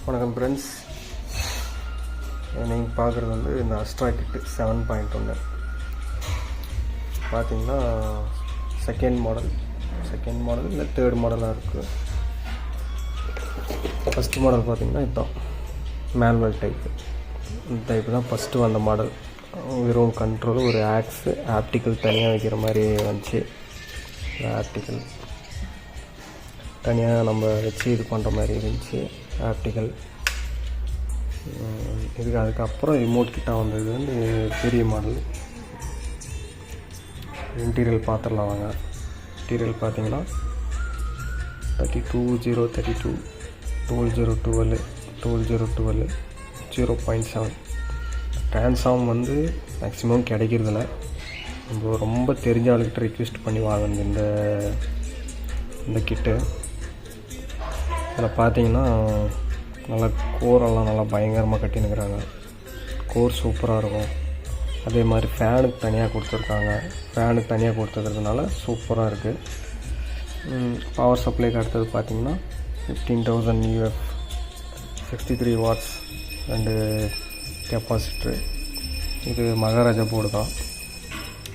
வணக்கம் ஃப்ரெண்ட்ஸ், நீங்கள் பார்க்குறது வந்து இந்த அஸ்ட்ரா கிட்டு 7.1 பார்த்தீங்கன்னா செகண்ட் மாடல் இல்லை தேர்ட் மாடலாக இருக்குது. ஃபஸ்ட்டு மாடல் பார்த்திங்கன்னா இதுதான் மேனுவல் டைப்பு. இந்த டைப்பு தான் ஃபஸ்ட்டு வந்த மாடல். வெறும் கண்ட்ரோல், ஒரு ஆப்டிக்கல் தனியாக வைக்கிற மாதிரி வந்துச்சு. ஆப்டிக்கல் தனியாக நம்ம வச்சு இது பண்ணுற மாதிரி இருந்துச்சு ஆப்டிக்கல். அதுக்கப்புறம் ரிமோட் கிட்ட வந்தது வந்து பெரிய மாடல். இன்டீரியல் பார்த்துடலாம் வாங்க. இன்டீரியல் பார்த்தீங்கன்னா 32 2012 0.7 ட்ரான்ஸ்ஃபார்ம் வந்து மேக்ஸிமம் கிடைக்கிறதில்ல. நம்ம ரொம்ப தெரிஞ்ச ஆளுக்கிட்ட ரிக்வெஸ்ட் பண்ணி வாங்கணும் இந்த கிட்டு. இதில் பார்த்தீங்கன்னா நல்லா கோரெல்லாம் நல்லா பயங்கரமாக கட்டினுக்கிறாங்க. கோர் சூப்பராக இருக்கும். அதே மாதிரி ஃபேனுக்கு தனியாக கொடுத்துருக்காங்க. ஃபேனுக்கு தனியாக கொடுத்துருக்கிறதுனால சூப்பராக இருக்குது. பவர் சப்ளைக்கு அடுத்தது பார்த்திங்கன்னா 15,000 UF 63 வாட்ஸ் அண்டு கெப்பாசிட்ரு. இது மகாராஜா போர்டு தான்.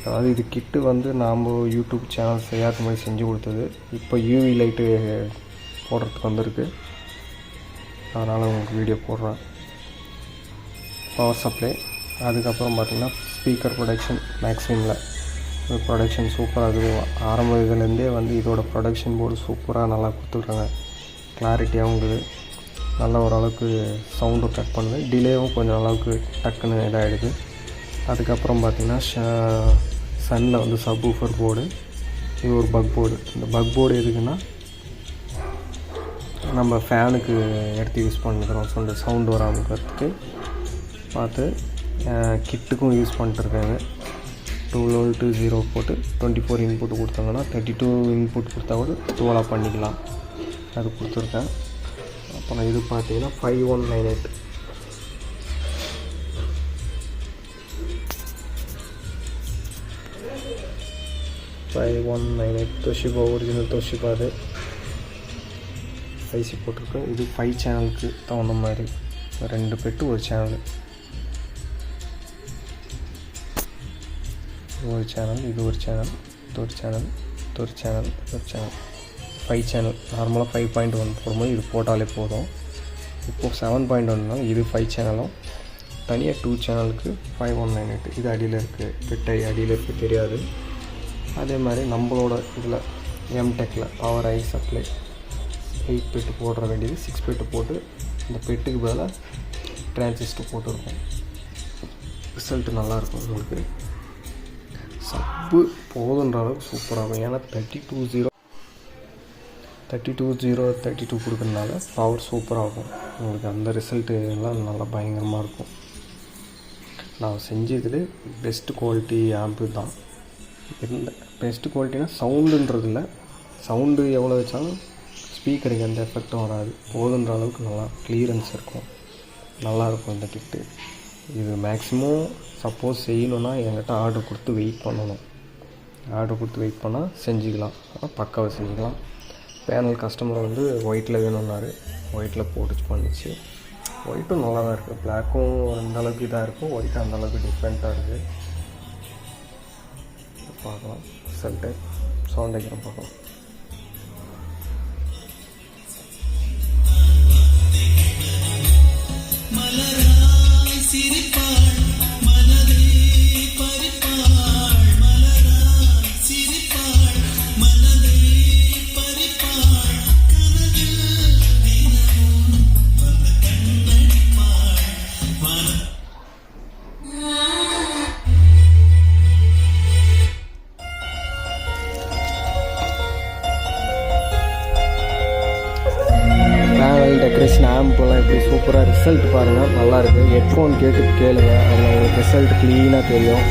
அதாவது இது கிட்டு வந்து நாம் யூடியூப் சேனல் செய்யாத மாதிரி செஞ்சு கொடுத்தது. இப்போ யூவி லைட்டு போடுறதுக்கு வந்திருக்கு, அதனால் உங்களுக்கு வீடியோ போடுறேன். Power supply. அதுக்கப்புறம் பார்த்திங்கன்னா ஸ்பீக்கர் ப்ரொடக்ஷன் மேக்ஸிமில் ப்ரொடக்ஷன் சூப்பராக இருக்குது. ஆரம்ப இதுலேருந்தே வந்து இதோட ப்ரொடக்ஷன் போர்டு சூப்பராக நல்லா கொடுத்துருக்காங்க. கிளாரிட்டியாகவும் இருக்குது. நல்ல ஓரளவுக்கு சவுண்டும் கட் பண்ணுது. டிலேவும் கொஞ்சம் அளவுக்கு டக்குன்னு இதாகிடுது. அதுக்கப்புறம் பார்த்திங்கன்னா சன்னில் வந்து சப்வூஃபர் போர்டு. இது ஒரு பக் போர்டு. இந்த பக் போர்டு எதுக்குன்னா நம்ம ஃபேனுக்கு எடுத்து யூஸ் பண்ணிக்கிறோம். ஸோ இந்த சவுண்டு வராமல் இருக்கிறதுக்கு பார்த்து கிட்டுக்கும் யூஸ் பண்ணிட்டுருக்காங்க. 12 volt 0 போட்டு 24 இன்புட் கொடுத்தாங்கன்னா 32 இன்புட் கொடுத்தா கூட 12 பண்ணிக்கலாம். அது கொடுத்துருக்கேன். அப்புறம் இது பார்த்தீங்கன்னா 5198 தொஷிபா, ஒரிஜினல் தொஷிபா. அது ஐசி போட்டிருக்கு. இது 5 சேனலுக்கு தகுந்த மாதிரி 2 பெட்டு ஒரு சேனல். ஒரு சேனல், இது ஒரு சேனல், இது ஒரு சேனல், இது ஒரு சேனல், இது ஒரு சேனல். 5 சேனல். நார்மலாக 5.1 போடும்போது இது போட்டாலே போதும். இப்போது 7.1 இது 5 சேனலும் தனியாக 2 சேனலுக்கு 5198. இது அடியில் இருக்குது, பெட்டை அடியில் இருக்குது, தெரியாது. அதே மாதிரி நம்மளோட இதில் எம்டெக்கில் பவர் ஐ சப்ளை 8 பெட்டு போடுற வேண்டியது 6 பெட்டு போட்டு இந்த பெட்டுக்கு பதிலாக டிரான்சிஸ்டர் போட்டுருக்கோம். ரிசல்ட்டு நல்லாயிருக்கும். உங்களுக்கு சப்பு போதுன்ற அளவுக்கு சூப்பராக இருக்கும். ஏன்னா 32 கொடுக்குறதுனால பவர் சூப்பராக இருக்கும். உங்களுக்கு அந்த ரிசல்ட்டு எல்லாம் நல்லா பயங்கரமாக இருக்கும். நான் செஞ்சதில் பெஸ்ட்டு குவாலிட்டி ஆம்பு தான். இந்த பெஸ்ட்டு குவாலிட்டினா சவுண்டுன்றதில்ல. சவுண்டு எவ்வளோ வச்சாலும் ஸ்பீக்கருக்கு எந்த எஃபெக்டும் வராது. போதுன்ற அளவுக்கு நல்லா கிளியரன்ஸ் இருக்கும். நல்லாயிருக்கும் இந்த கிட்டு. இது மேக்ஸிமம் சப்போஸ் செய்யணுன்னா என்கிட்ட ஆர்டர் கொடுத்து வெயிட் பண்ணணும். ஆர்டர் கொடுத்து வெயிட் பண்ணால் செஞ்சுக்கலாம், பக்காவாக செஞ்சுக்கலாம். பேனல் கஸ்டமர் வந்து ஒயிட்டில் வேணும்னாரு, ஒயிட்டில் போட்டு பண்ணிச்சு. ஒயிட்டும் நல்லா தான் இருக்குது. பிளாக்கும் அந்தளவுக்கு இதாக இருக்கும், ஒயிட்டும் அந்தளவுக்கு டிஃப்ரெண்ட்டாக இருக்குது. பார்க்கலாம் ரிசல்ட்டு. சவுண்ட் வைக்கிறேன் பார்க்கலாம். டெக்கரேஷன் ஆம்பெல்லாம் எப்படி சூப்பராக ரிசல்ட் பாருங்கள், நல்லாயிருக்கு. ஹெட்ஃபோன் கேட்டு கேளுங்க, அதில் உங்களுக்கு ரிசல்ட் க்ளீனாக தெரியும்.